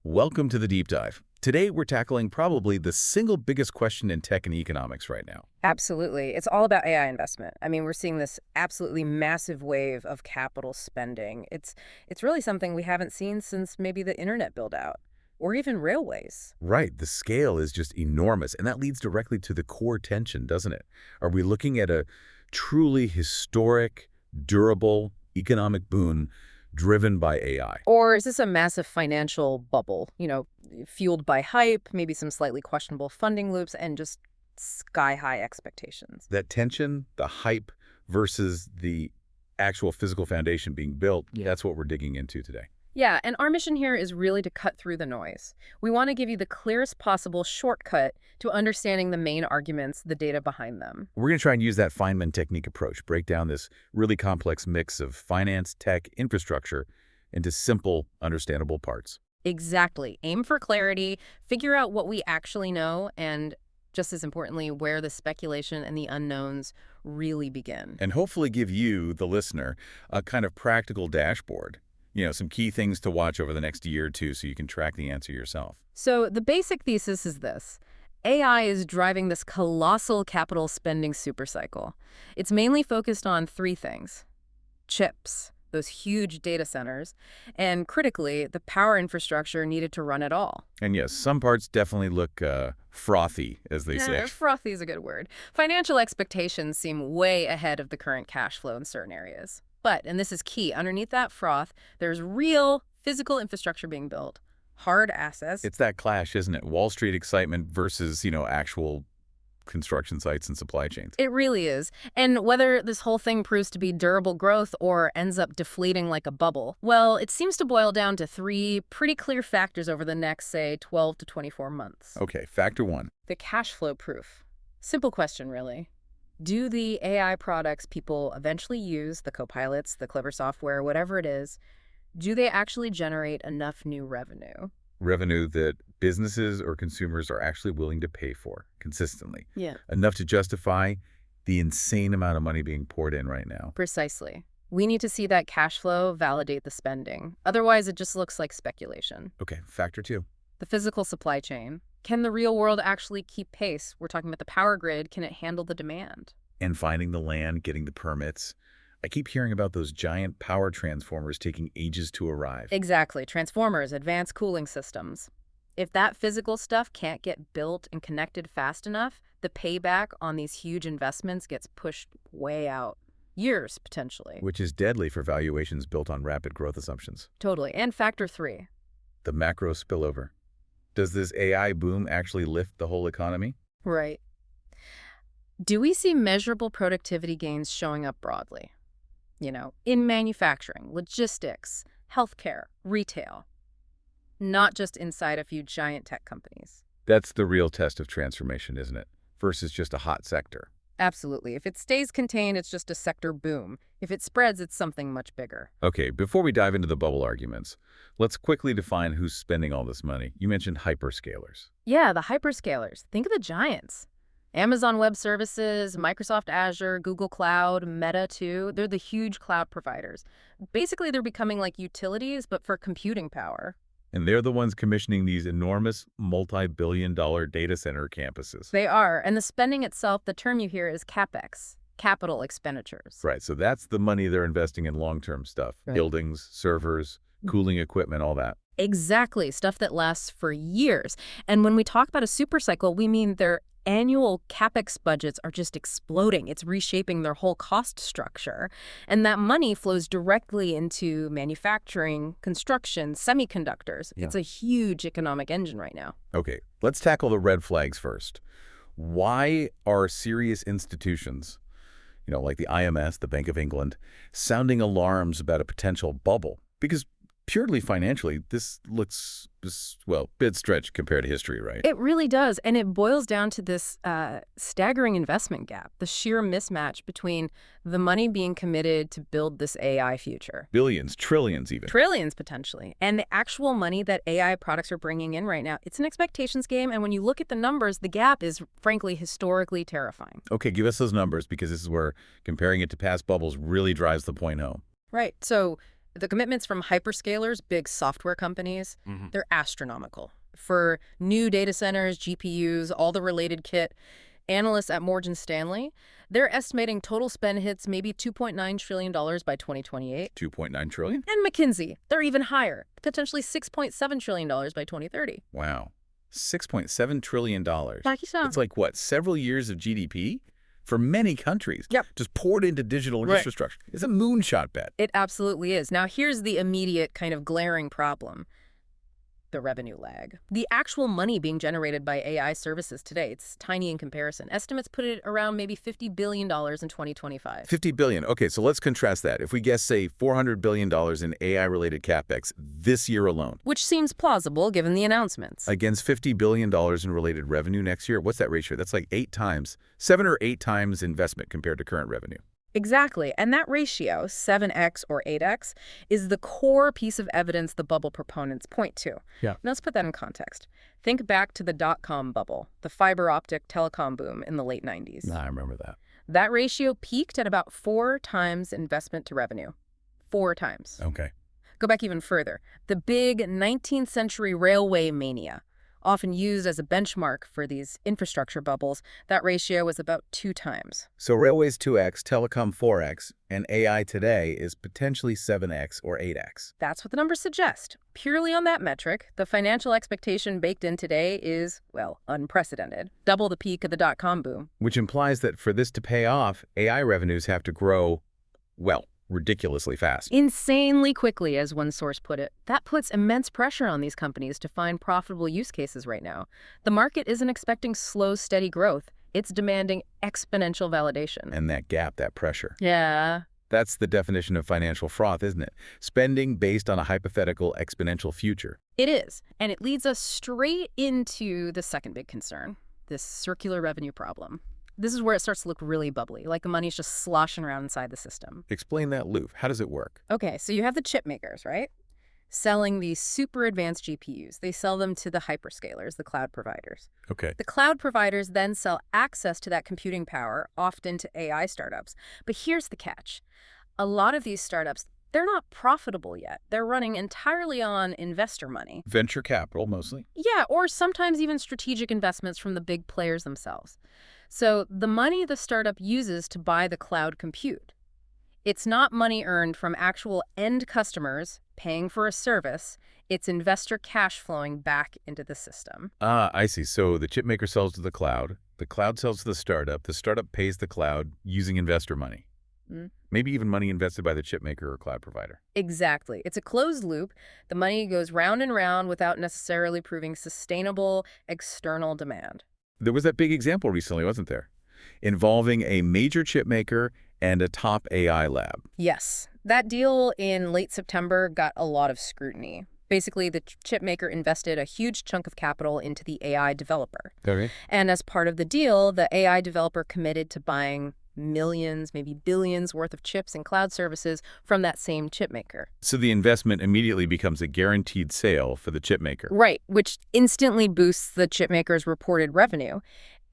Welcome to the Deep Dive. Today, we're tackling probably the single biggest question in tech and economics right now. Absolutely. It's all about AI investment. I mean, we're seeing this absolutely massive wave of capital spending. It's really something we haven't seen since maybe the internet build out or even railways. Right, the scale is just enormous, and that leads directly to the core tension, doesn't it? Are we looking at a truly historic, durable economic boon driven by AI? Or is this a massive financial bubble, fueled by hype, maybe some slightly questionable funding loops, and just sky-high expectations? That tension, the hype versus the actual physical foundation being built, that's what we're digging into today. Yeah, and our mission here is really to cut through the noise. We want to give you the clearest possible shortcut to understanding the main arguments, the data behind them. We're going to try and use that Feynman technique approach, break down this really complex mix of finance, tech, infrastructure into simple, understandable parts. Exactly. Aim for clarity, figure out what we actually know, and just as importantly, where the speculation and the unknowns really begin. And hopefully give you, the listener, a kind of practical dashboard. Some key things to watch over the next year or two so you can track the answer yourself. So the basic thesis is this. AI is driving this colossal capital spending supercycle. It's mainly focused on three things: chips, those huge data centers, and critically, the power infrastructure needed to run it all. And yes, some parts definitely look frothy, as they say. Frothy is a good word. Financial expectations seem way ahead of the current cash flow in certain areas. But, and this is key, underneath that froth, there's real physical infrastructure being built, hard assets. It's that clash, isn't it? Wall Street excitement versus, actual construction sites and supply chains. It really is. And whether this whole thing proves to be durable growth or ends up deflating like a bubble, well, it seems to boil down to three pretty clear factors over the next, say, 12 to 24 months. Okay, factor one. The cash flow proof. Simple question, really. Do the AI products people eventually use, the copilots, the clever software, whatever it is, do they actually generate enough new revenue? Revenue that businesses or consumers are actually willing to pay for consistently. Yeah. Enough to justify the insane amount of money being poured in right now. Precisely. We need to see that cash flow validate the spending. Otherwise, it just looks like speculation. Okay, factor two. The physical supply chain. Can the real world actually keep pace? We're talking about the power grid. Can it handle the demand? And finding the land, getting the permits. I keep hearing about those giant power transformers taking ages to arrive. Exactly. Transformers, advanced cooling systems. If that physical stuff can't get built and connected fast enough, the payback on these huge investments gets pushed way out. Years, potentially. Which is deadly for valuations built on rapid growth assumptions. Totally. And factor three. The macro spillover. Does this AI boom actually lift the whole economy? Right. Do we see measurable productivity gains showing up broadly? In manufacturing, logistics, healthcare, retail. Not just inside a few giant tech companies. That's the real test of transformation, isn't it? Versus just a hot sector. Absolutely. If it stays contained, it's just a sector boom. If it spreads, it's something much bigger. Okay, before we dive into the bubble arguments, let's quickly define who's spending all this money. You mentioned hyperscalers. Yeah, the hyperscalers. Think of the giants. Amazon Web Services, Microsoft Azure, Google Cloud, Meta too. They're the huge cloud providers. Basically, they're becoming like utilities, but for computing power. And they're the ones commissioning these enormous multi-billion-dollar data center campuses. They are. And the spending itself, the term you hear is capex, capital expenditures. Right, so that's the money they're investing in long-term stuff. Right. Buildings, servers, cooling equipment, all that. Exactly, stuff that lasts for years. And when we talk about a supercycle, we mean their annual capex budgets are just exploding. It's reshaping their whole cost structure. And that money flows directly into manufacturing, construction, semiconductors. Yeah. It's a huge economic engine right now. Okay, let's tackle the red flags first. Why are serious institutions, like the IMS, the Bank of England, sounding alarms about a potential bubble? Because purely financially, this looks, bit stretched compared to history, right? It really does. And it boils down to this staggering investment gap, the sheer mismatch between the money being committed to build this AI future. Billions, trillions even. Trillions, potentially. And the actual money that AI products are bringing in right now, it's an expectations game. And when you look at the numbers, the gap is, frankly, historically terrifying. Okay, give us those numbers, because this is where comparing it to past bubbles really drives the point home. Right. So The commitments from hyperscalers, big software companies, Hmm. they're astronomical. For new data centers, GPUs, all the related kit, analysts at Morgan Stanley, they're estimating total spend hits maybe $2.9 trillion by 2028. 2.9 trillion? And McKinsey, they're even higher, potentially $6.7 trillion by 2030. Wow. $6.7 trillion. Pakistan. It's like, what, several years of GDP? For many countries. Yep. Just poured into digital Right. infrastructure. It's a moonshot bet. It absolutely is. Now, here's the immediate kind of glaring problem. The revenue lag. The actual money being generated by AI services today, it's tiny in comparison. Estimates put it around maybe $50 billion in 2025. 50 billion. Okay, so let's contrast that. If we guess, say, $400 billion in AI-related capex this year alone, Which seems plausible given the announcements. against $50 billion in related revenue next year, what's that ratio? That's like 7 or 8 times investment compared to current revenue. Exactly. And that ratio, 7x or 8x, is the core piece of evidence the bubble proponents point to. Yeah. Now, let's put that in context. Think back to the dot-com bubble, the fiber optic telecom boom in the late 90s. I remember that. That ratio peaked at about 4 times investment to revenue. 4 times. Okay. Go back even further. The big 19th century railway mania, often used as a benchmark for these infrastructure bubbles, that ratio was about 2 times. So railways 2x, telecom 4x, and AI today is potentially 7x or 8x. That's what the numbers suggest. Purely on that metric, the financial expectation baked in today is, well, unprecedented. Double the peak of the dot-com boom. Which implies that for this to pay off, AI revenues have to grow, well, ridiculously fast. Insanely quickly, as one source put it. That puts immense pressure on these companies to find profitable use cases right now. The market isn't expecting slow, steady growth. It's demanding exponential validation. And that gap, that pressure. Yeah. That's the definition of financial froth, isn't it? Spending based on a hypothetical exponential future. It is. And it leads us straight into the second big concern, this circular revenue problem. This is where it starts to look really bubbly, like the money's just sloshing around inside the system. Explain that loop. How does it work? Okay, so you have the chip makers, right? Selling these super advanced GPUs. They sell them to the hyperscalers, the cloud providers. Okay. The cloud providers then sell access to that computing power, often to AI startups. But here's the catch. A lot of these startups, they're not profitable yet. They're running entirely on investor money. Venture capital, mostly. Yeah, or sometimes even strategic investments from the big players themselves. So the money the startup uses to buy the cloud compute, it's not money earned from actual end customers paying for a service. It's investor cash flowing back into the system. Ah, I see. So the chip maker sells to the cloud sells to the startup pays the cloud using investor money. Mm. Maybe even money invested by the chip maker or cloud provider. Exactly. It's a closed loop. The money goes round and round without necessarily proving sustainable external demand. There was that big example recently, wasn't there? Involving a major chip maker and a top AI lab. Yes. That deal in late September got a lot of scrutiny. Basically, the chip maker invested a huge chunk of capital into the AI developer. Okay. And as part of the deal, the AI developer committed to buying millions, maybe billions worth of chips and cloud services from that same chip maker. So the investment immediately becomes a guaranteed sale for the chip maker. Right, which instantly boosts the chip maker's reported revenue.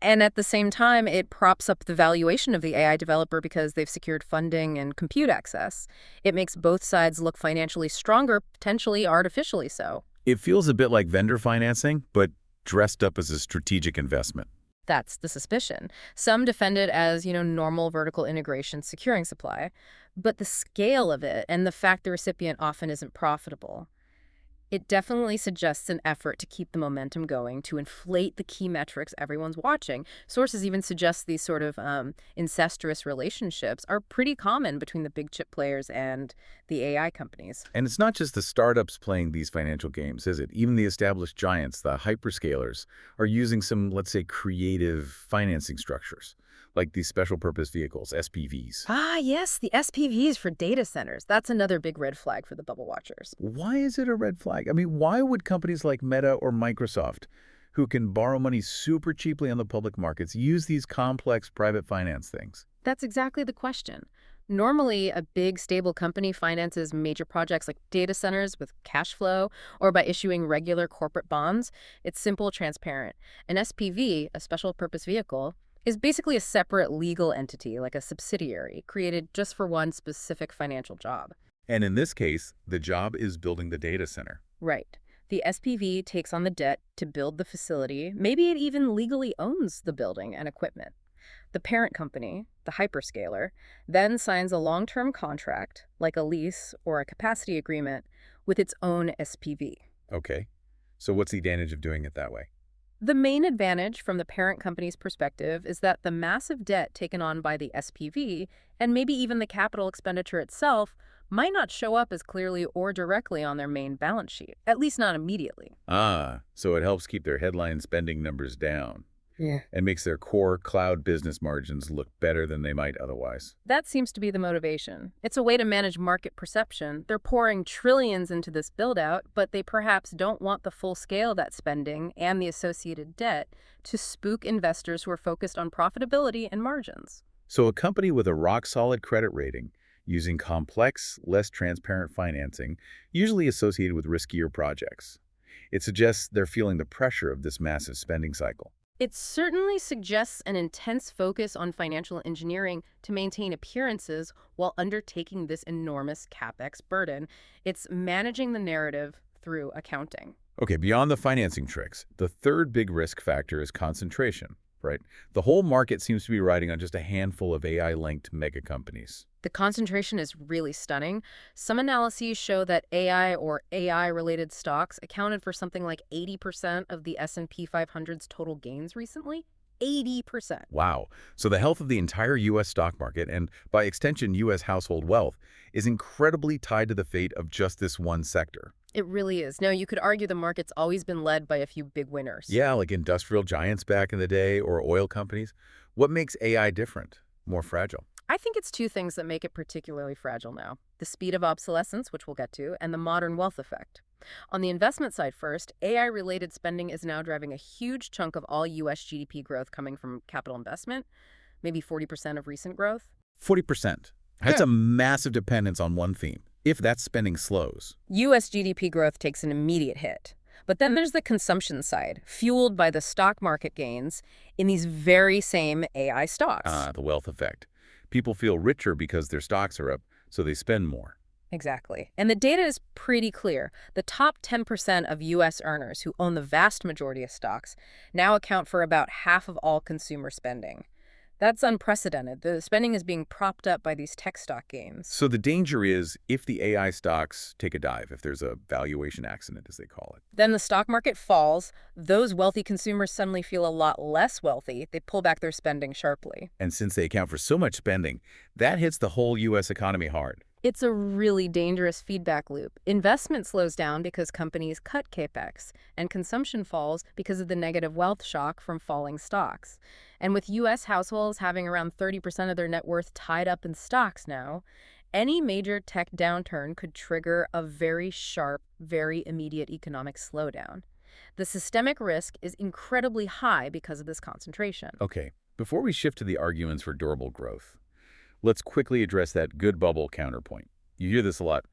And at the same time, it props up the valuation of the AI developer because they've secured funding and compute access. It makes both sides look financially stronger, potentially artificially so. It feels a bit like vendor financing, but dressed up as a strategic investment. That's the suspicion. Some defend it as, normal vertical integration securing supply. But the scale of it and the fact the recipient often isn't profitable, it definitely suggests an effort to keep the momentum going, to inflate the key metrics everyone's watching. Sources even suggest these sort of incestuous relationships are pretty common between the big chip players and the AI companies. And it's not just the startups playing these financial games, is it? Even the established giants, the hyperscalers, are using some, let's say, creative financing structures, like these special purpose vehicles, SPVs. Ah, yes, the SPVs for data centers. That's another big red flag for the bubble watchers. Why is it a red flag? I mean, why would companies like Meta or Microsoft, who can borrow money super cheaply on the public markets, use these complex private finance things? That's exactly the question. Normally, a big, stable company finances major projects like data centers with cash flow or by issuing regular corporate bonds. It's simple, transparent. An SPV, a special purpose vehicle, is basically a separate legal entity, like a subsidiary, created just for one specific financial job. And in this case, the job is building the data center. Right. The SPV takes on the debt to build the facility. Maybe it even legally owns the building and equipment. The parent company, the hyperscaler, then signs a long-term contract, like a lease or a capacity agreement, with its own SPV. Okay. So what's the advantage of doing it that way? The main advantage from the parent company's perspective is that the massive debt taken on by the SPV, and maybe even the capital expenditure itself, might not show up as clearly or directly on their main balance sheet, at least not immediately. Ah, so it helps keep their headline spending numbers down Yeah. and makes their core cloud business margins look better than they might otherwise. That seems to be the motivation. It's a way to manage market perception. They're pouring trillions into this build-out, but they perhaps don't want the full scale of that spending and the associated debt to spook investors who are focused on profitability and margins. So a company with a rock-solid credit rating, using complex, less transparent financing, usually associated with riskier projects. It suggests they're feeling the pressure of this massive spending cycle. It certainly suggests an intense focus on financial engineering to maintain appearances while undertaking this enormous capex burden. It's managing the narrative through accounting. Okay, beyond the financing tricks, the third big risk factor is concentration, right? The whole market seems to be riding on just a handful of AI-linked mega companies. The concentration is really stunning. Some analyses show that AI or AI-related stocks accounted for something like 80% of the S&P 500's total gains recently. 80%. Wow. So the health of the entire U.S. stock market, and by extension U.S. household wealth, is incredibly tied to the fate of just this one sector. It really is. Now, you could argue the market's always been led by a few big winners. Yeah, like industrial giants back in the day or oil companies. What makes AI different, more fragile? I think it's two things that make it particularly fragile now: the speed of obsolescence, which we'll get to, and the modern wealth effect. On the investment side first, AI-related spending is now driving a huge chunk of all U.S. GDP growth coming from capital investment, maybe 40% of recent growth. 40%. That's a massive dependence on one theme. If that spending slows. U.S. GDP growth takes an immediate hit. But then there's the consumption side, fueled by the stock market gains in these very same AI stocks. The wealth effect. People feel richer because their stocks are up, so they spend more. Exactly. And the data is pretty clear. The top 10% of U.S. earners who own the vast majority of stocks now account for about half of all consumer spending. That's unprecedented. The spending is being propped up by these tech stock gains. So the danger is if the AI stocks take a dive, if there's a valuation accident, as they call it. Then the stock market falls. Those wealthy consumers suddenly feel a lot less wealthy. They pull back their spending sharply. And since they account for so much spending, that hits the whole U.S. economy hard. It's a really dangerous feedback loop. Investment slows down because companies cut capex, and consumption falls because of the negative wealth shock from falling stocks. And with U.S. households having around 30% of their net worth tied up in stocks now, any major tech downturn could trigger a very sharp, very immediate economic slowdown. The systemic risk is incredibly high because of this concentration. Okay, before we shift to the arguments for durable growth, let's quickly address that good bubble counterpoint. You hear this a lot.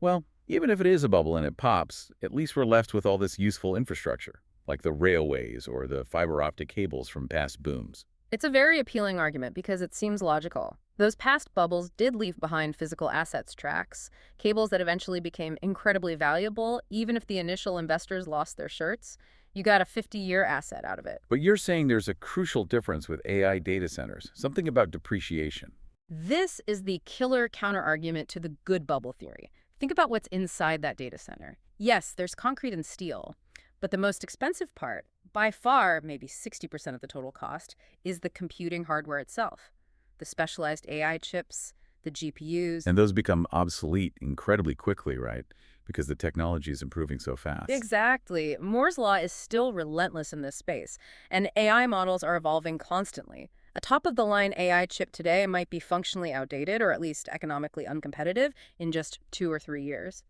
Well, even if it is a bubble and it pops, at least we're left with all this useful infrastructure, like the railways or the fiber optic cables from past booms. It's a very appealing argument because it seems logical. Those past bubbles did leave behind physical assets tracks, cables that eventually became incredibly valuable, even if the initial investors lost their shirts. You got a 50-year asset out of it. But you're saying there's a crucial difference with AI data centers, something about depreciation. This is the killer counterargument to the good bubble theory. Think about what's inside that data center. Yes, there's concrete and steel, but the most expensive part, by far maybe 60% of the total cost, is the computing hardware itself. The specialized AI chips, the GPUs. And those become obsolete incredibly quickly, right? Because the technology is improving so fast. Exactly. Moore's law is still relentless in this space, and AI models are evolving constantly. A top-of-the-line AI chip today might be functionally outdated or at least economically uncompetitive in just 2 or 3 years.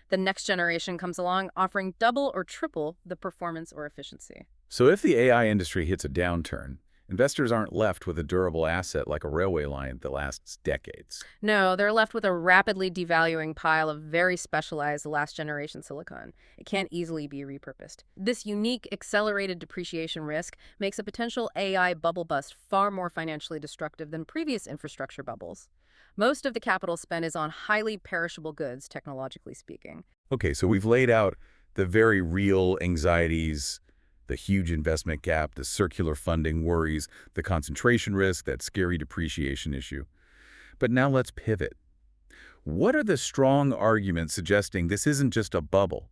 The next generation comes along offering double or triple the performance or efficiency. So if the AI industry hits a downturn, investors aren't left with a durable asset like a railway line that lasts decades. No, they're left with a rapidly devaluing pile of very specialized last-generation silicon. It can't easily be repurposed. This unique accelerated depreciation risk makes a potential AI bubble bust far more financially destructive than previous infrastructure bubbles. Most of the capital spend is on highly perishable goods, technologically speaking. Okay, so we've laid out the very real anxieties, the huge investment gap, the circular funding worries, the concentration risk, that scary depreciation issue. But now let's pivot. What are the strong arguments suggesting this isn't just a bubble?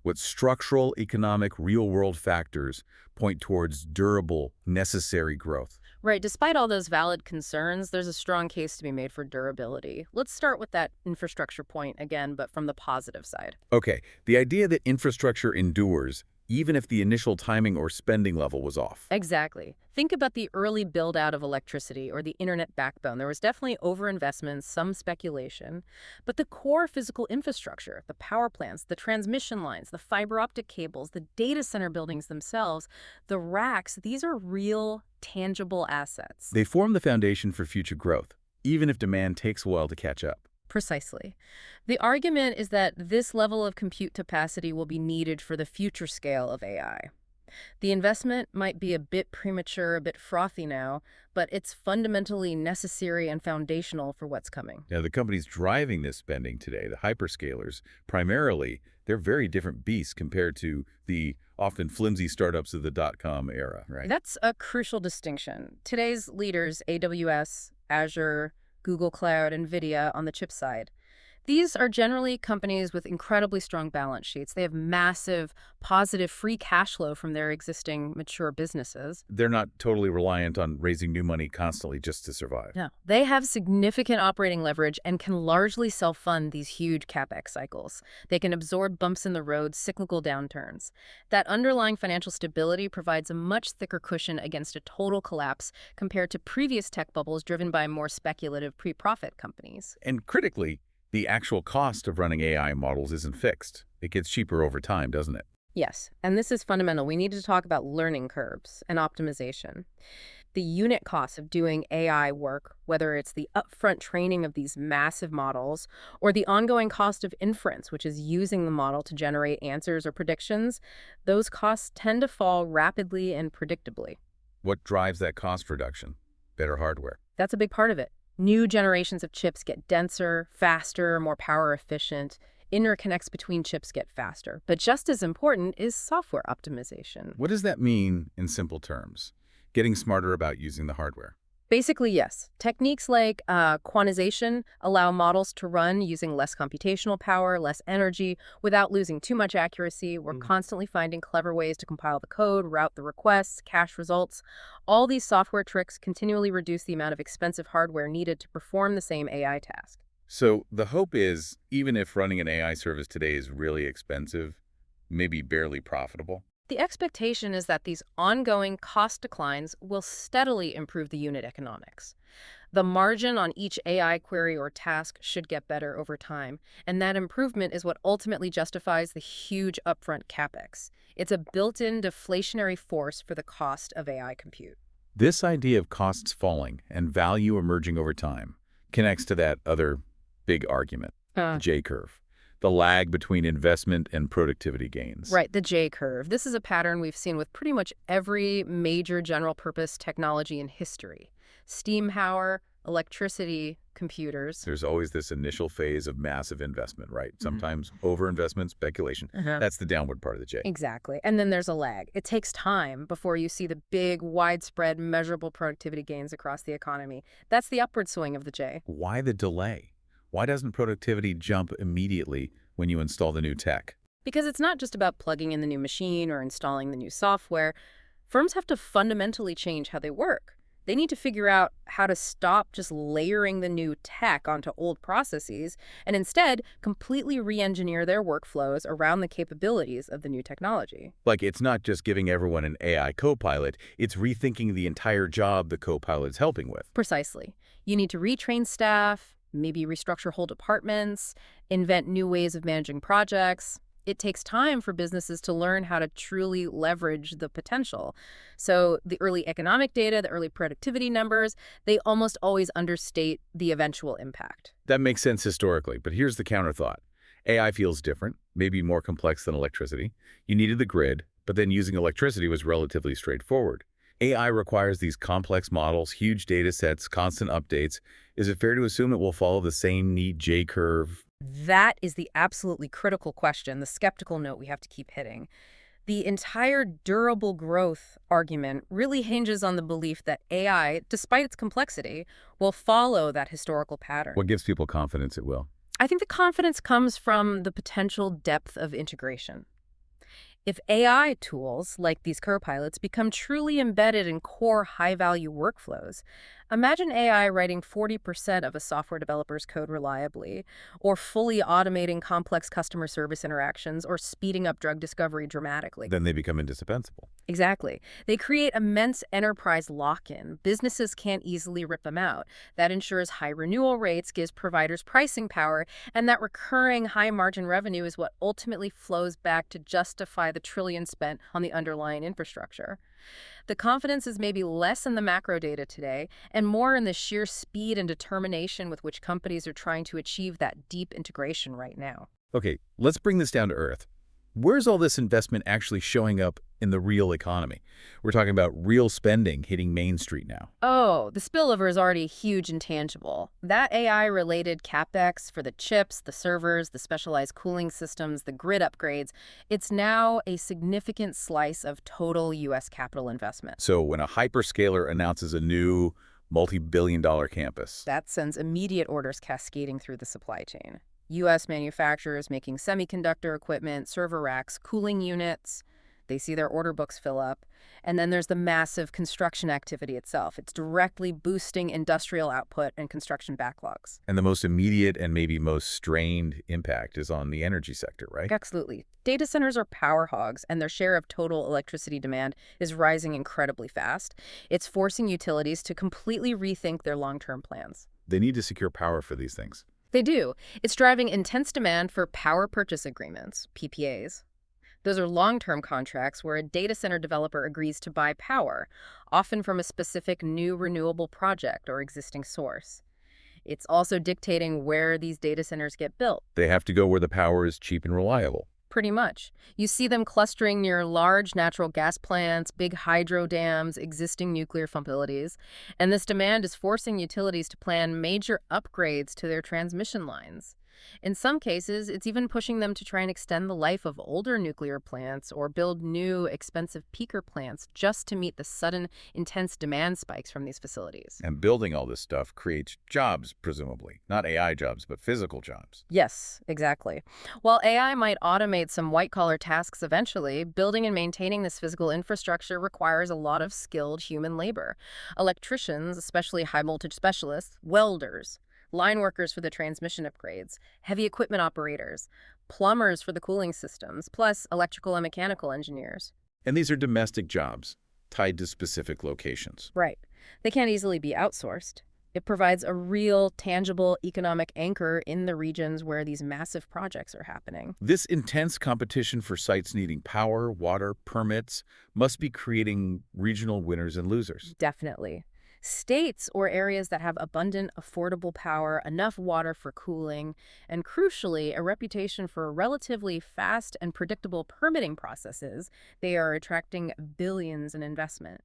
What structural, economic, real-world factors point towards durable, necessary growth? Right, despite all those valid concerns, there's a strong case to be made for durability. Let's start with that infrastructure point again, but from the positive side. Okay, the idea that infrastructure endures, even if the initial timing or spending level was off. Exactly. Think about the early build-out of electricity or the internet backbone. There was definitely overinvestment, some speculation, but the core physical infrastructure, the power plants, the transmission lines, the fiber optic cables, the data center buildings themselves, the racks, these are real, tangible assets. They form the foundation for future growth, even if demand takes a while to catch up. Precisely. The argument is that this level of compute capacity will be needed for the future scale of AI. The investment might be a bit premature, a bit frothy now, but it's fundamentally necessary and foundational for what's coming. Now, the companies driving this spending today, the hyperscalers, primarily, they're very different beasts compared to the often flimsy startups of the dot-com era, right? That's a crucial distinction. Today's leaders, AWS, Azure, Google Cloud, NVIDIA on the chip side. These are generally companies with incredibly strong balance sheets. They have massive, positive free cash flow from their existing mature businesses. They're not totally reliant on raising new money constantly just to survive. No, they have significant operating leverage and can largely self-fund these huge capex cycles. They can absorb bumps in the road, cyclical downturns. That underlying financial stability provides a much thicker cushion against a total collapse compared to previous tech bubbles driven by more speculative pre-profit companies. And critically, the actual cost of running AI models isn't fixed. It gets cheaper over time, doesn't it? Yes, and this is fundamental. We need to talk about learning curves and optimization. The unit cost of doing AI work, whether it's the upfront training of these massive models or the ongoing cost of inference, which is using the model to generate answers or predictions, those costs tend to fall rapidly and predictably. What drives that cost reduction? Better hardware. That's a big part of it. New generations of chips get denser, faster, more power efficient. Interconnects between chips get faster. But just as important is software optimization. What does that mean in simple terms? Getting smarter about using the hardware. Basically, yes. Techniques like quantization allow models to run using less computational power, less energy, without losing too much accuracy. We're constantly finding clever ways to compile the code, route the requests, cache results. All these software tricks continually reduce the amount of expensive hardware needed to perform the same AI task. So the hope is, even if running an AI service today is really expensive, maybe barely profitable, the expectation is that these ongoing cost declines will steadily improve the unit economics. The margin on each AI query or task should get better over time, and that improvement is what ultimately justifies the huge upfront capex. It's a built-in deflationary force for the cost of AI compute. this idea of costs falling and value emerging over time connects to that other big argument, the J-curve. The lag between investment and productivity gains. Right, the J-curve. This is a pattern we've seen with pretty much every major general-purpose technology in history. Steam power, electricity, computers. There's always this initial phase of massive investment, right? Sometimes overinvestment, speculation. That's the downward part of the J. Exactly. And then there's a lag. It takes time before you see the big, widespread, measurable productivity gains across the economy. That's the upward swing of the J. Why the delay? Why doesn't productivity jump immediately when you install the new tech? Because it's not just about plugging in the new machine or installing the new software. Firms have to fundamentally change how they work. They need to figure out how to stop just layering the new tech onto old processes and instead completely re-engineer their workflows around the capabilities of the new technology. Like, it's not just giving everyone an AI copilot, it's rethinking the entire job the copilot's helping with. Precisely. You need to retrain staff, maybe restructure whole departments, invent new ways of managing projects. It takes time for businesses to learn how to truly leverage the potential. So the early economic data, the early productivity numbers, they almost always understate the eventual impact. That makes sense historically, but here's the counter thought. AI feels different, maybe more complex than electricity. You needed the grid, but then using electricity was relatively straightforward. AI requires these complex models, huge data sets, constant updates. Is it fair to assume it will follow the same neat J-curve? That is the absolutely critical question, the skeptical note we have to keep hitting. The entire durable growth argument really hinges on the belief that AI, despite its complexity, will follow that historical pattern. What gives people confidence it will? I think the confidence comes from the potential depth of integration. If AI tools, like these copilots, become truly embedded in core high-value workflows, imagine AI writing 40% of a software developer's code reliably, or fully automating complex customer service interactions, or speeding up drug discovery dramatically. Then they become indispensable. Exactly. They create immense enterprise lock-in. Businesses can't easily rip them out. That ensures high renewal rates, gives providers pricing power, and that recurring high-margin revenue is what ultimately flows back to justify the trillions spent on the underlying infrastructure. The confidence is maybe less in the macro data today and more in the sheer speed and determination with which companies are trying to achieve that deep integration right now. Okay, let's bring this down to earth. Where's all this investment actually showing up in the real economy? We're talking about real spending hitting Main Street now. Oh, the spillover is already huge and tangible. That AI-related capex for the chips, the servers, the specialized cooling systems, the grid upgrades, it's now a significant slice of total U.S. capital investment. So when a hyperscaler announces a new multi-billion-dollar campus, That sends immediate orders cascading through the supply chain. U.S. manufacturers making semiconductor equipment, server racks, cooling units. They see their order books fill up. And then there's the massive construction activity itself. It's directly boosting industrial output and construction backlogs. and the most immediate and maybe most strained impact is on the energy sector, right? Absolutely. Data centers are power hogs, and their share of total electricity demand is rising incredibly fast. It's forcing utilities to completely rethink their long-term plans. They need to secure power for these things. They do. It's driving intense demand for power purchase agreements, PPAs. Those are long-term contracts where a data center developer agrees to buy power, often from a specific new renewable project or existing source. It's also dictating where these data centers get built. They have to go where the power is cheap and reliable. Pretty much. You see them clustering near large natural gas plants, big hydro dams, existing nuclear facilities, and this demand is forcing utilities to plan major upgrades to their transmission lines. In some cases, it's even pushing them to try and extend the life of older nuclear plants or build new, expensive peaker plants just to meet the sudden, intense demand spikes from these facilities. And building all this stuff creates jobs, presumably. Not AI jobs, but physical jobs. Yes, exactly. While AI might automate some white-collar tasks eventually, building and maintaining this physical infrastructure requires a lot of skilled human labor. Electricians, especially high-voltage specialists, welders, line workers for the transmission upgrades, heavy equipment operators, plumbers for the cooling systems, plus electrical and mechanical engineers. And these are domestic jobs tied to specific locations. Right. They can't easily be outsourced. It provides a real, tangible economic anchor in the regions where these massive projects are happening. This intense competition for sites needing power, water, permits must be creating regional winners and losers. Definitely. States or areas that have abundant, affordable power, enough water for cooling, and crucially, a reputation for relatively fast and predictable permitting processes, they are attracting billions in investment.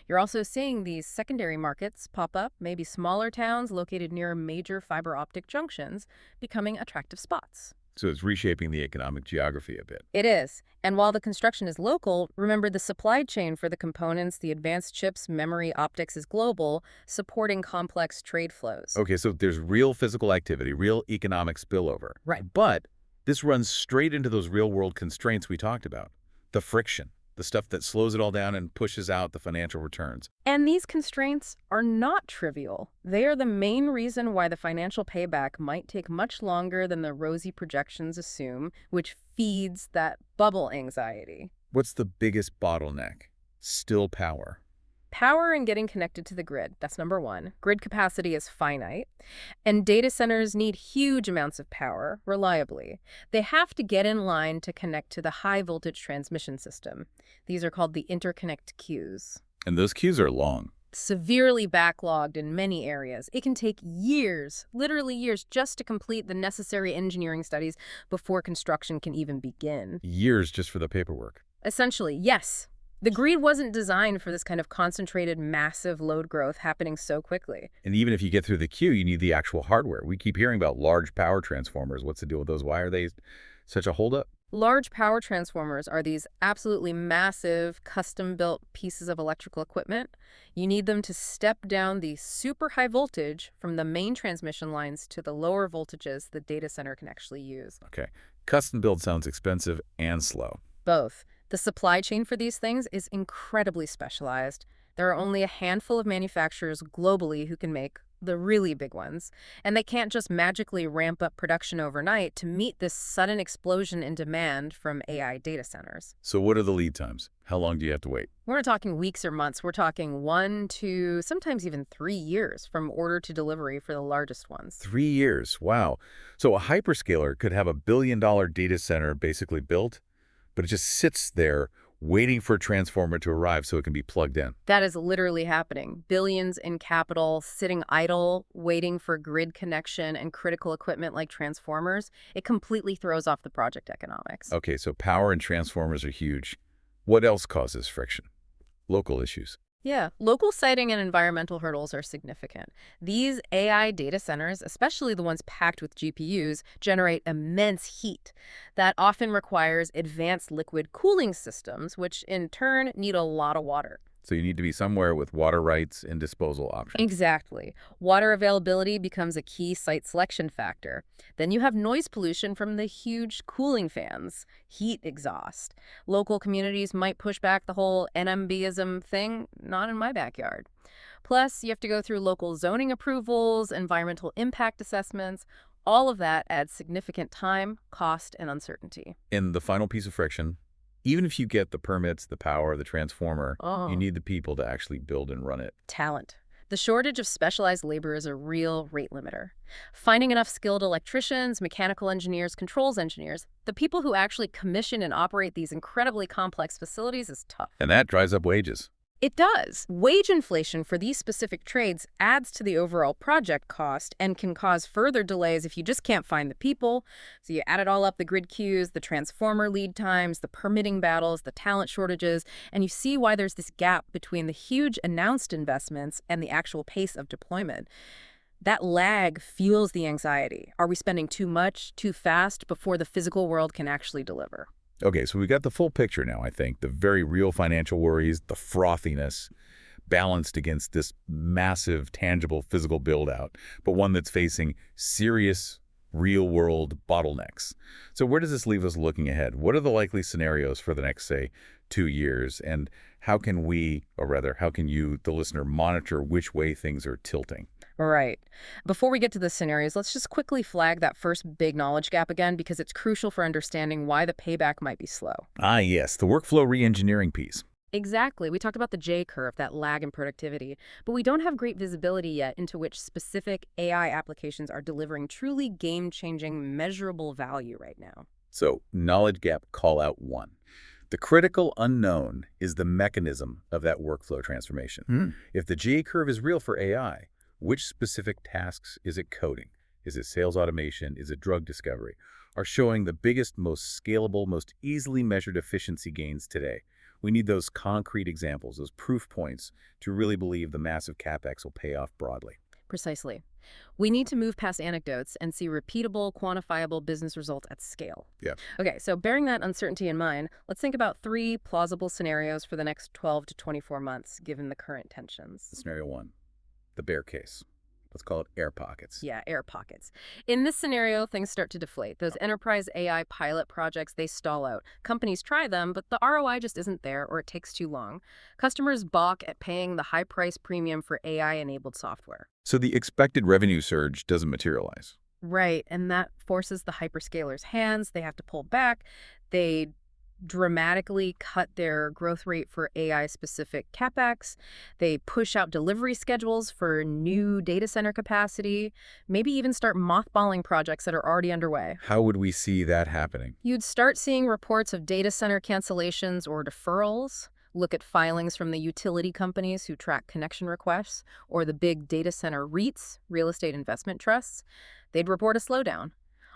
You're also seeing these secondary markets pop up, maybe smaller towns located near major fiber optic junctions, becoming attractive spots. So it's reshaping the economic geography a bit. It is. And while the construction is local, remember the supply chain for the components, the advanced chips, memory, optics is global, supporting complex trade flows. Okay, so there's real physical activity, real economic spillover. Right. But this runs straight into those real-world constraints we talked about. The friction, the stuff that slows it all down and pushes out the financial returns. And these constraints are not trivial. They are the main reason why the financial payback might take much longer than the rosy projections assume, which feeds that bubble anxiety. What's the biggest bottleneck? Still power. Power and getting connected to the grid, that's number one. Grid capacity is finite, and data centers need huge amounts of power reliably. They have to get in line to connect to the high-voltage transmission system. These are called the interconnect queues. And those queues are long. Severely backlogged in many areas. It can take years, literally years, just to complete the necessary engineering studies before construction can even begin. Years just for the paperwork. Essentially, yes. The grid wasn't designed for this kind of concentrated, massive load growth happening so quickly. And even if you get through the queue, you need the actual hardware. We keep hearing about large power transformers. What's the deal with those? Why are they such a holdup? Large power transformers are these absolutely massive, custom-built pieces of electrical equipment. You need them to step down the super high voltage from the main transmission lines to the lower voltages the data center can actually use. Okay. Custom build sounds expensive and slow. Both. The supply chain for these things is incredibly specialized. There are only a handful of manufacturers globally who can make the really big ones, and they can't just magically ramp up production overnight to meet this sudden explosion in demand from AI data centers. So what are the lead times? How long do you have to wait? We're not talking weeks or months. We're talking 1 to sometimes even 3 years from order to delivery for the largest ones. 3 years. Wow. So a hyperscaler could have $1 billion data center basically built, but it just sits there waiting for a transformer to arrive so it can be plugged in. That is literally happening. Billions in capital sitting idle, waiting for grid connection and critical equipment like transformers. It completely throws off the project economics. Okay, so power and transformers are huge. What else causes friction? Local issues. Yeah, local siting and environmental hurdles are significant. These AI data centers, especially the ones packed with GPUs, generate immense heat. That often requires advanced liquid cooling systems, which in turn need a lot of water. So you need to be somewhere with water rights and disposal options. Exactly. Water availability becomes a key site selection factor. Then you have noise pollution from the huge cooling fans, heat exhaust. Local communities might push back the whole NMBism thing, not in my backyard. Plus, you have to go through local zoning approvals, environmental impact assessments. All of that adds significant time, cost, and uncertainty. And the final piece of friction, even if you get the permits, the power, the transformer, you need the people to actually build and run it. Talent. The shortage of specialized labor is a real rate limiter. Finding enough skilled electricians, mechanical engineers, controls engineers, the people who actually commission and operate these incredibly complex facilities is tough. And that drives up wages. It does. Wage inflation for these specific trades adds to the overall project cost and can cause further delays if you just can't find the people. So you add it all up, the grid queues, the transformer lead times, the permitting battles, the talent shortages, and you see why there's this gap between the huge announced investments and the actual pace of deployment. That lag fuels the anxiety. Are we spending too much, too fast, before the physical world can actually deliver? Okay, so we got the full picture now, I think. The very real financial worries, the frothiness, balanced against this massive, tangible physical build-out, but one that's facing serious, real-world bottlenecks. So where does this leave us looking ahead? What are the likely scenarios for the next, say, 2 years? And how can we, or rather, how can you, the listener, monitor which way things are tilting? Right. Before we get to the scenarios, let's just quickly flag that first big knowledge gap again, because it's crucial for understanding why the payback might be slow. Ah, yes, the workflow re-engineering piece. Exactly. We talked about the J-curve, that lag in productivity, but we don't have great visibility yet into which specific AI applications are delivering truly game-changing, measurable value right now. So, knowledge gap call-out 1. The critical unknown is the mechanism of that workflow transformation. If the J-curve is real for AI, which specific tasks is it coding? Is it sales automation? Is it drug discovery? Are showing the biggest, most scalable, most easily measured efficiency gains today. We need those concrete examples, those proof points, to really believe the massive capex will pay off broadly. Precisely. We need to move past anecdotes and see repeatable, quantifiable business results at scale. Yeah. Okay, so bearing that uncertainty in mind, let's think about 3 plausible scenarios for the next 12 to 24 months, given the current tensions. Scenario 1, the bear case. Let's call it air pockets. Yeah, air pockets. In this scenario, things start to deflate. Those enterprise AI pilot projects, they stall out. Companies try them, but the ROI just isn't there, or it takes too long. Customers balk at paying the high price premium for AI-enabled software. So the expected revenue surge doesn't materialize. Right, and that forces the hyperscalers' hands. They have to pull back. They dramatically cut their growth rate for AI-specific capex. They push out delivery schedules for new data center capacity, maybe even start mothballing projects that are already underway. How would we see that happening? You'd start seeing reports of data center cancellations or deferrals. Look at filings from the utility companies who track connection requests, or the big data center REITs, real estate investment trusts. They'd report a slowdown.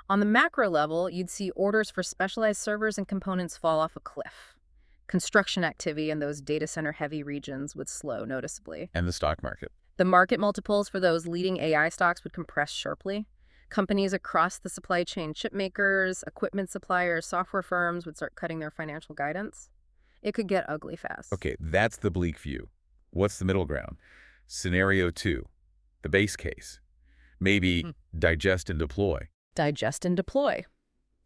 On the macro level, you'd see orders for specialized servers and components fall off a cliff. Construction activity in those data center-heavy regions would slow noticeably. And the stock market. The market multiples for those leading AI stocks would compress sharply. Companies across the supply chain, chip makers, equipment suppliers, software firms would start cutting their financial guidance. It could get ugly fast. Okay, that's the bleak view. What's the middle ground? Scenario 2, the base case. Maybe digest and deploy. Digest and deploy.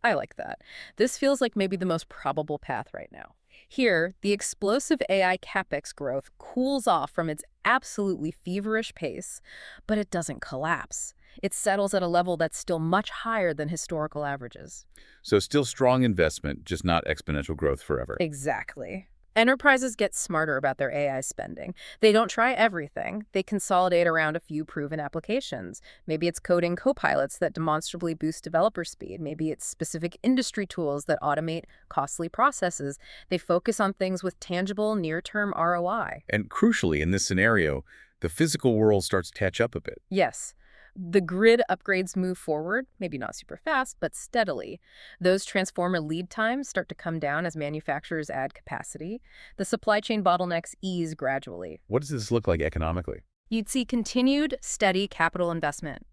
I like that. This feels like maybe the most probable path right now. Here, the explosive AI capex growth cools off from its absolutely feverish pace, but it doesn't collapse. It settles at a level that's still much higher than historical averages. So still strong investment, just not exponential growth forever. Exactly. Enterprises get smarter about their AI spending. They don't try everything. They consolidate around a few proven applications. Maybe it's coding copilots that demonstrably boost developer speed. Maybe it's specific industry tools that automate costly processes. They focus on things with tangible, near-term ROI. And crucially, in this scenario, the physical world starts to catch up a bit. Yes. The grid upgrades move forward, maybe not super fast, but steadily. Those transformer lead times start to come down as manufacturers add capacity. The supply chain bottlenecks ease gradually. What does this look like economically? You'd see continued, steady capital investment.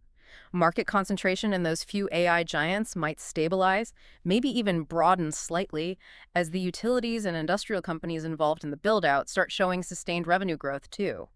Market concentration in those few AI giants might stabilize, maybe even broaden slightly, as the utilities and industrial companies involved in the build-out start showing sustained revenue growth too.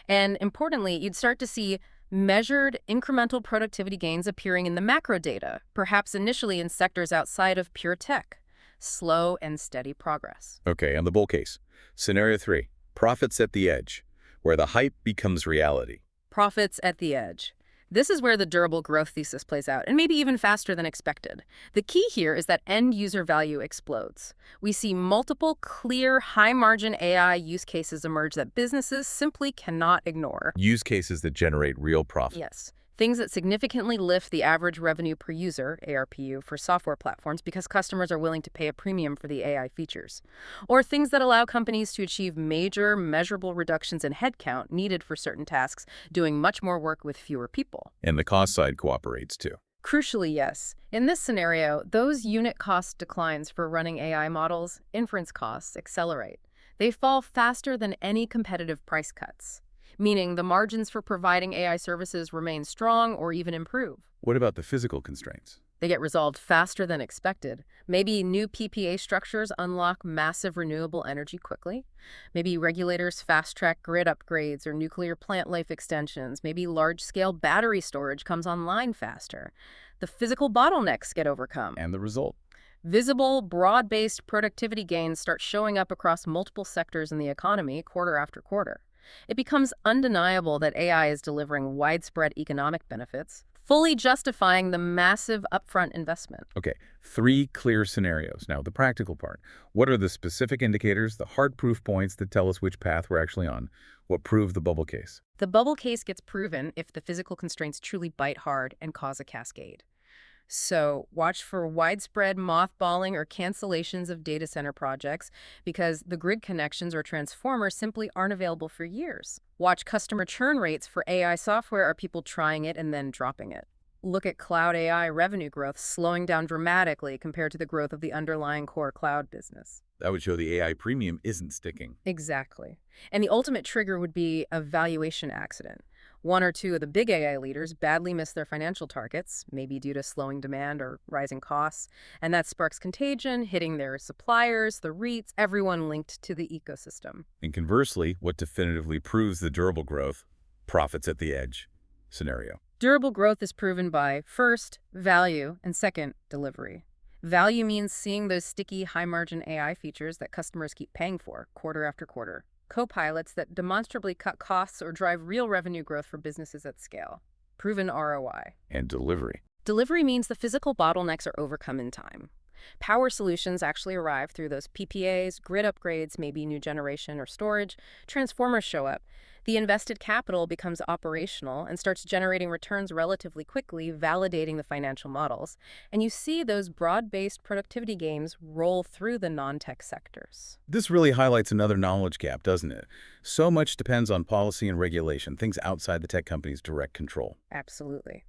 And importantly, you'd start to see measured incremental productivity gains appearing in the macro data, perhaps initially in sectors outside of pure tech. Slow and steady progress. Okay, on the bull case. Scenario 3, profits at the edge, where the hype becomes reality. Profits at the edge. This is where the durable growth thesis plays out, and maybe even faster than expected. The key here is that end user value explodes. We see multiple clear, high-margin AI use cases emerge that businesses simply cannot ignore. Use cases that generate real profit. Yes. Things that significantly lift the average revenue per user, ARPU, for software platforms because customers are willing to pay a premium for the AI features. Or things that allow companies to achieve major, measurable reductions in headcount needed for certain tasks, doing much more work with fewer people. And the cost side cooperates too. Crucially, yes. In this scenario, those unit cost declines for running AI models, inference costs, accelerate. They fall faster than any competitive price cuts, meaning the margins for providing AI services remain strong or even improve. What about the physical constraints? They get resolved faster than expected. Maybe new PPA structures unlock massive renewable energy quickly. Maybe regulators fast-track grid upgrades or nuclear plant life extensions. Maybe large-scale battery storage comes online faster. The physical bottlenecks get overcome. And the result? Visible, broad-based productivity gains start showing up across multiple sectors in the economy quarter after quarter. It becomes undeniable that AI is delivering widespread economic benefits, fully justifying the massive upfront investment. Okay, 3 clear scenarios. Now, the practical part. What are the specific indicators, the hard proof points that tell us which path we're actually on? What prove the bubble case? The bubble case gets proven if the physical constraints truly bite hard and cause a cascade. So watch for widespread mothballing or cancellations of data center projects because the grid connections or transformers simply aren't available for years. Watch customer churn rates for AI software. Are people trying it and then dropping it? Look at cloud AI revenue growth slowing down dramatically compared to the growth of the underlying core cloud business. That would show the AI premium isn't sticking. Exactly. And the ultimate trigger would be a valuation accident. One or two of the big AI leaders badly miss their financial targets, maybe due to slowing demand or rising costs, and that sparks contagion, hitting their suppliers, the REITs, everyone linked to the ecosystem. And conversely, what definitively proves the durable growth? Profits at the edge scenario. Durable growth is proven by, first, value, and second, delivery. Value means seeing those sticky, high-margin AI features that customers keep paying for, quarter after quarter. Copilots that demonstrably cut costs or drive real revenue growth for businesses at scale. Proven ROI. And delivery. Delivery means the physical bottlenecks are overcome in time. Power solutions actually arrive through those PPAs, grid upgrades, maybe new generation or storage. Transformers show up. The invested capital becomes operational and starts generating returns relatively quickly, validating the financial models. And you see those broad-based productivity gains roll through the non-tech sectors. This really highlights another knowledge gap, doesn't it? So much depends on policy and regulation, things outside the tech company's direct control. Absolutely.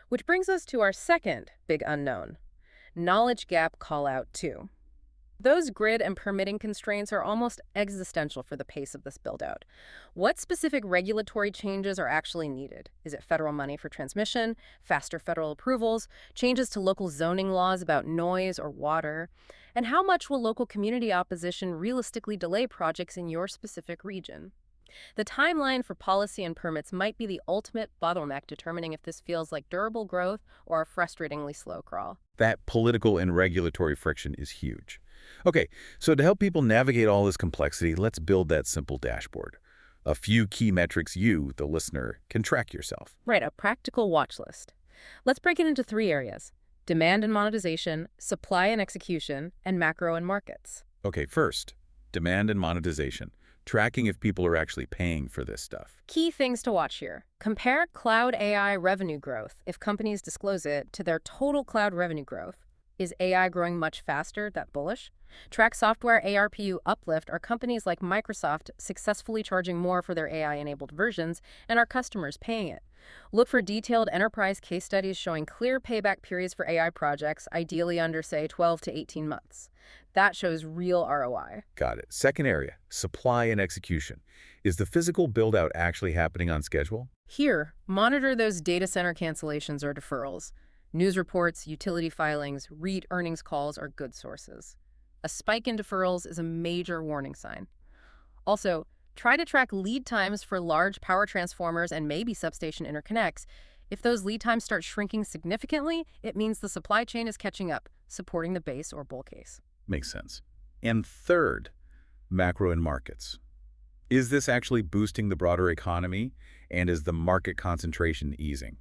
Which brings us to our second big unknown. Knowledge gap call out 2. Those grid and permitting constraints are almost existential for the pace of this build-out. What specific regulatory changes are actually needed? Is it federal money for transmission, faster federal approvals, changes to local zoning laws about noise or water? And how much will local community opposition realistically delay projects in your specific region? The timeline for policy and permits might be the ultimate bottleneck determining if this feels like durable growth or a frustratingly slow crawl. That political and regulatory friction is huge. Okay, so to help people navigate all this complexity, let's build that simple dashboard. A few key metrics you, the listener, can track yourself. Right, a practical watch list. Let's break it into three areas: demand and monetization, supply and execution, and macro and markets. Okay, first, demand and monetization. Tracking if people are actually paying for this stuff. Key things to watch here. Compare cloud AI revenue growth, if companies disclose it, to their total cloud revenue growth. Is AI growing much faster? That bullish? Track software ARPU uplift. Are companies like Microsoft successfully charging more for their AI-enabled versions, and are customers paying it? Look for detailed enterprise case studies showing clear payback periods for AI projects, ideally under, say, 12 to 18 months. That shows real ROI. Got it. Second area, supply and execution. Is the physical build-out actually happening on schedule? Here, monitor those data center cancellations or deferrals. News reports, utility filings, REIT earnings calls are good sources. A spike in deferrals is a major warning sign. Also, try to track lead times for large power transformers and maybe substation interconnects. If those lead times start shrinking significantly, it means the supply chain is catching up, supporting the base or bull case. Makes sense. And third, macro and markets. Is this actually boosting the broader economy, and is the market concentration easing?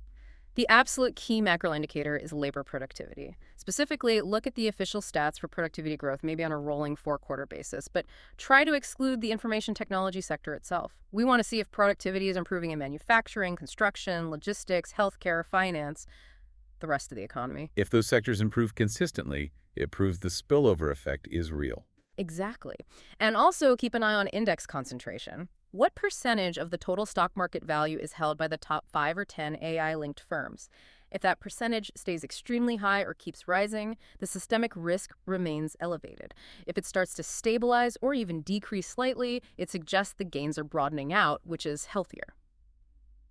The absolute key macro indicator is labor productivity. Specifically, look at the official stats for productivity growth, maybe on a rolling four-quarter basis, but try to exclude the information technology sector itself. We want to see if productivity is improving in manufacturing, construction, logistics, healthcare, finance, the rest of the economy. If those sectors improve consistently, it proves the spillover effect is real. Exactly. And also keep an eye on index concentration. What percentage of the total stock market value is held by the top 5 or 10 AI-linked firms? If that percentage stays extremely high or keeps rising, the systemic risk remains elevated. If it starts to stabilize or even decrease slightly, it suggests the gains are broadening out, which is healthier.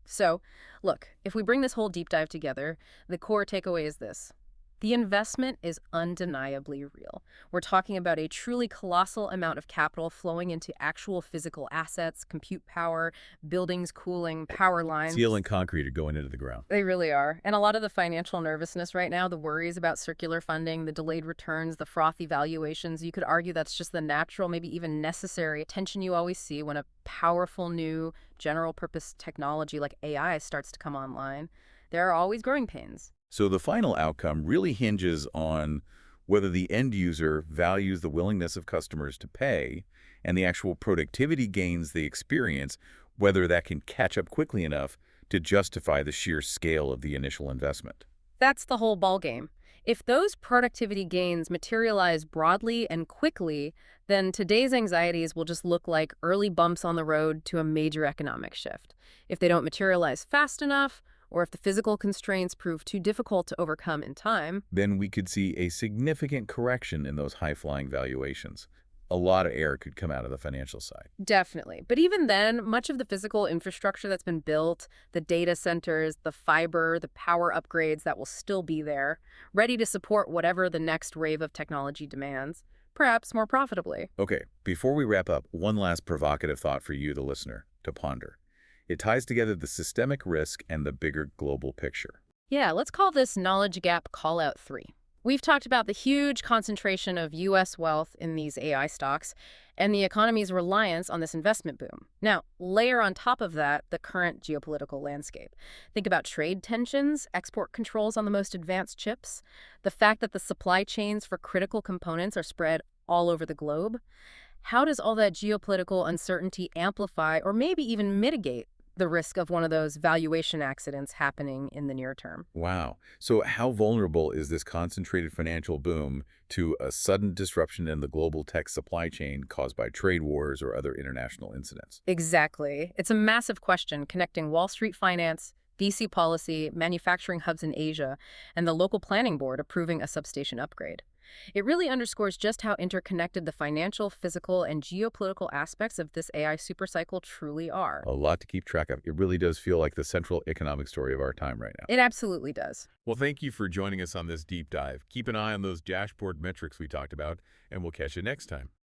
So, look, if we bring this whole deep dive together, the core takeaway is this. The investment is undeniably real. We're talking about a truly colossal amount of capital flowing into actual physical assets, compute power, buildings, cooling, power lines. Steel and concrete are going into the ground. They really are. And a lot of the financial nervousness right now, the worries about circular funding, the delayed returns, the frothy valuations, you could argue that's just the natural, maybe even necessary tension you always see when a powerful new general-purpose technology like AI starts to come online. There are always growing pains. So the final outcome really hinges on whether the end user values the willingness of customers to pay and the actual productivity gains they experience, whether that can catch up quickly enough to justify the sheer scale of the initial investment. That's the whole ballgame. If those productivity gains materialize broadly and quickly, then today's anxieties will just look like early bumps on the road to a major economic shift. If they don't materialize fast enough, or if the physical constraints prove too difficult to overcome in time, then we could see a significant correction in those high-flying valuations. A lot of air could come out of the financial side. definitely. But even then, much of the physical infrastructure that's been built, the data centers, the fiber, the power upgrades that will still be there, ready to support whatever the next wave of technology demands, perhaps more profitably. Okay, before we wrap up, one last provocative thought for you, the listener, to ponder. It ties together the systemic risk and the bigger global picture. Yeah, let's call this knowledge gap call-out 3. We've talked about the huge concentration of U.S. wealth in these AI stocks and the economy's reliance on this investment boom. Now, layer on top of that the current geopolitical landscape. Think about trade tensions, export controls on the most advanced chips, the fact that the supply chains for critical components are spread all over the globe. How does all that geopolitical uncertainty amplify or maybe even mitigate the risk of one of those valuation accidents happening in the near term? Wow. So how vulnerable is this concentrated financial boom to a sudden disruption in the global tech supply chain caused by trade wars or other international incidents? Exactly. It's a massive question connecting Wall Street finance, VC policy, manufacturing hubs in Asia, and the local planning board approving a substation upgrade. It really underscores just how interconnected the financial, physical, and geopolitical aspects of this AI supercycle truly are. A lot to keep track of. It really does feel like the central economic story of our time right now. It absolutely does. Well, thank you for joining us on this deep dive. Keep an eye on those dashboard metrics we talked about, and we'll catch you next time.